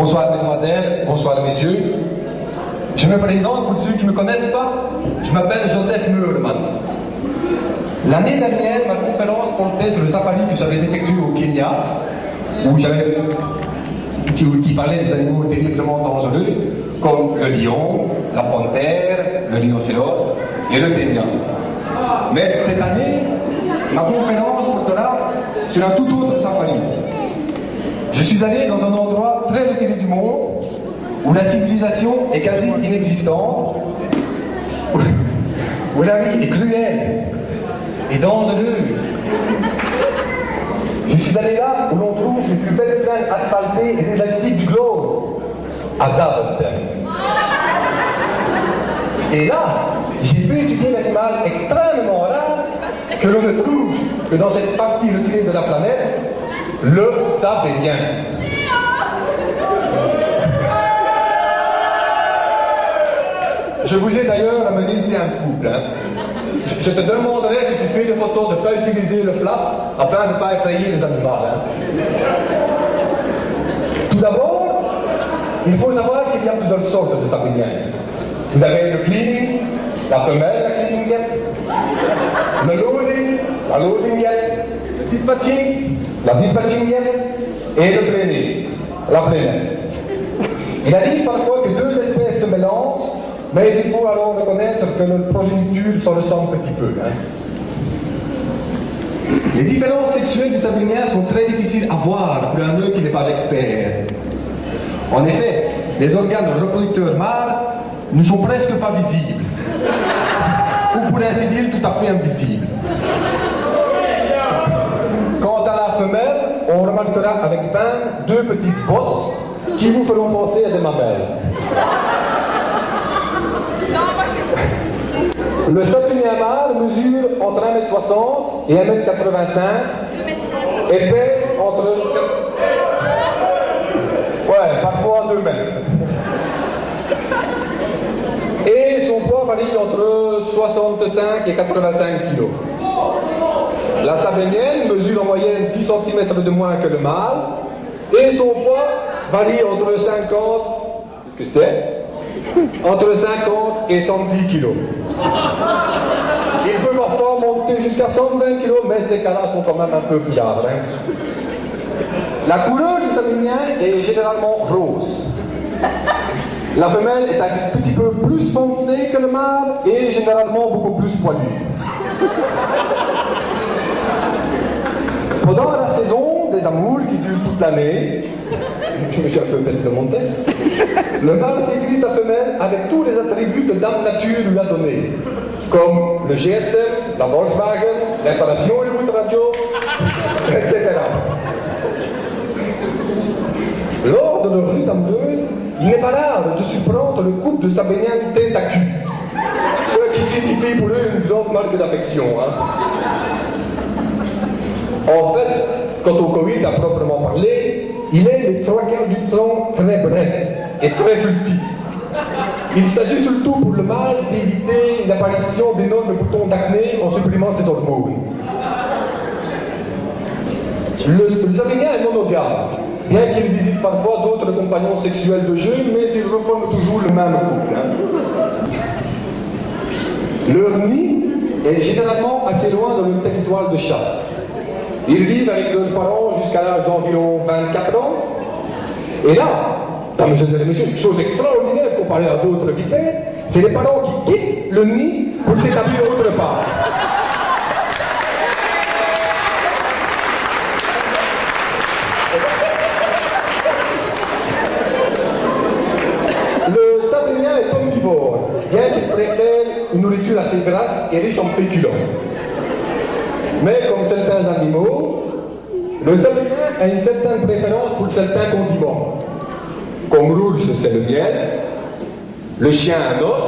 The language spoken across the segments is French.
Bonsoir mesdemoiselles, bonsoir messieurs. Je me présente pour ceux qui ne me connaissent pas. Je m'appelle Joseph Meurmans. L'année dernière, ma conférence portait sur le safari que j'avais effectué au Kenya, qui parlait des animaux terriblement dangereux, comme le lion, la panthère, le rhinocéros et le ténia. Mais cette année, ma conférence portera sur un tout autre safari. Je suis allé dans un endroit très retiré du monde, où la civilisation est quasi inexistante, où la vie est cruelle et dangereuse. Je suis allé là où l'on trouve les plus belles plaines asphaltées et désertiques du globe, à Zaventem. Et là, j'ai pu étudier l'animal extrêmement rare que l'on ne trouve que dans cette partie retirée de la planète, le sabélien. Je vous ai d'ailleurs amené ici un couple. Je te demanderai si tu fais des photos de ne pas utiliser le flash afin de ne pas effrayer les animaux. Tout d'abord, il faut savoir qu'il y a plusieurs sortes de sabéliens. Vous avez le cleaning, la femelle, la cleaninguette, le loading, la loadinguette, le dispatching, la dispatchinguette et le plainé, la plainette. Il arrive parfois que deux espèces se mélangent, mais il faut alors reconnaître que leur progéniture se ressemble un petit peu. Les différences sexuelles du sabélien sont très difficiles à voir pour un œil qui n'est pas expert. En effet, les organes reproducteurs mâles ne sont presque pas visibles, ou pour ainsi dire tout à fait invisibles. Quant à la femelle, on remarquera avec peine deux petites bosses qui vous feront penser à des mamelles. Le sabélien mâle mesure entre 1m60 et 1m85 et pèse entre... Ouais, parfois 2 mètres. Et son poids varie entre 65 et 85 kg. La sabélienne mesure en moyenne 10 cm de moins que le mâle et son poids varie entre 50... Qu'est-ce que c'est? Entre 50 et 110 kg. Il peut parfois monter jusqu'à 120 kg, mais ces cas-là sont quand même un peu bizarres. La couleur du sabélien est généralement rose. La femelle est un petit peu plus foncée que le mâle et généralement beaucoup plus poilue. Pendant la saison des amours qui dure toute l'année, je me suis un peu bête de mon texte, le mâle séduit sa femelle avec tous les attributs que Dame Nature lui a donnés, comme le GSM, la Volkswagen, l'installation et le bout de radio, etc. Lors de leur lutte amoureuse, il n'est pas rare de surprendre le couple de sabéliens tête à cul, ce qui signifie pour eux une grande marque d'affection. En fait, quant au Covid à proprement parler, il est les 3/4 du temps très bref et très furtif. Il s'agit surtout pour le mâle d'éviter l'apparition d'énormes boutons d'acné en supprimant ses hormones. Le sabélien est monogame, bien qu'il visite parfois d'autres compagnons sexuels de jeu, mais il reforme toujours le même couple. Leur nid est généralement assez loin de leur territoire de chasse. Ils vivent avec leurs parents jusqu'à l'âge d'environ 24 ans. Et là, comme je disais, monsieur, une chose extraordinaire comparée à d'autres bipèdes, c'est les parents qui quittent le nid pour s'établir autre part. Le sabélien est omnivore, bien qu'il préfère une nourriture assez grasse et riche en féculents. Mais comme certains animaux, le sabélien a une certaine préférence pour certains condiments. Comme rouge, c'est le miel, le chien un os,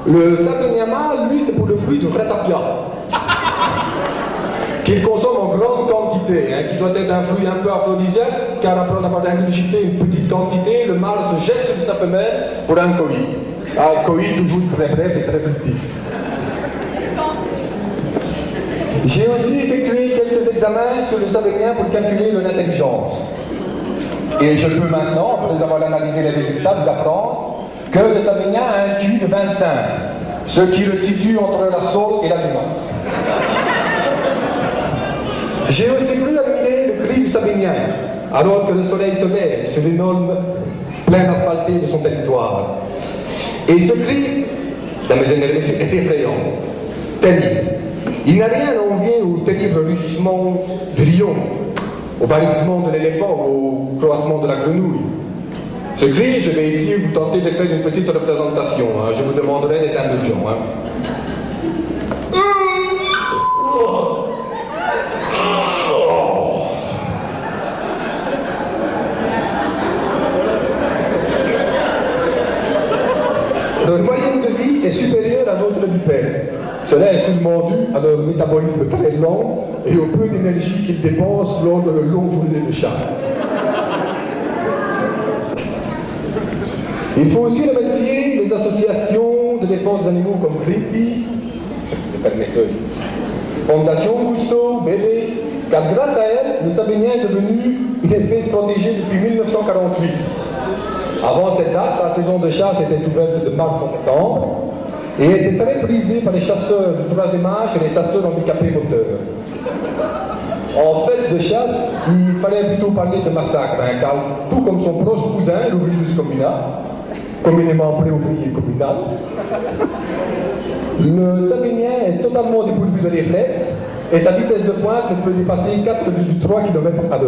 le sabélien mâle, lui, c'est pour le fruit du ratapia, qu'il consomme en grande quantité, qui doit être un fruit un peu aphrodisiaque, car après en avoir ingurgité une petite quantité, le mâle se jette sur sa femelle pour un coït. Un coït toujours très bref et très fructif. J'ai aussi effectué quelques examens sur le sabélien pour calculer leur intelligence. Et je peux maintenant, après avoir analysé les résultats, vous apprendre que le Sabinien a un QI de 25, ce qui le situe entre la Saône et la Limace. J'ai aussi pu admirer le cri du Sabinien, alors que le soleil se lève sur une holme pleine asphaltée de son territoire. Et ce cri, dames et messieurs, est effrayant, terrible. Il n'a rien à envier au terrible rugissement du lion, au barrissement de l'éléphant, au croassement de la grenouille. Ce cri, je vais ici vous tenter de faire une petite représentation. Hein. Je vous demanderai d'être indulgent. Hein. Leur moyenne de vie est supérieure à l'autre du père. Cela est sûrement dû à leur métabolisme très lent et au peu d'énergie qu'ils dépensent lors de leur longue journée de chasse. Il faut aussi remercier les associations de défense des animaux comme Greenpeace, Fondation Cousteau, BD, car grâce à elles, le Sabinien est devenu une espèce protégée depuis 1948. Avant cette date, la saison de chasse était ouverte de mars à septembre et était très prisée par les chasseurs du troisième âge et les chasseurs handicapés moteurs. En fait de chasse, il fallait plutôt parler de massacre, hein, car tout comme son proche cousin, l'Ovilus communac, communément appelé ouvrier communal, le Sabinien est totalement dépourvu de réflexes et sa vitesse de pointe ne peut dépasser 4,3 km/h.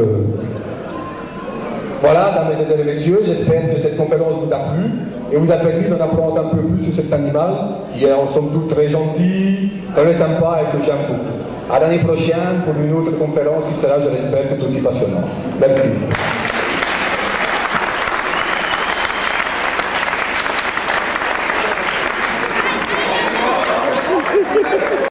Voilà, dames et messieurs, j'espère que cette conférence vous a plu et vous a permis d'en apprendre un peu plus sur cet animal qui est en somme toute très gentil, très sympa et que j'aime beaucoup. À l'année prochaine pour une autre conférence qui sera, je l'espère, tout aussi passionnante. Merci.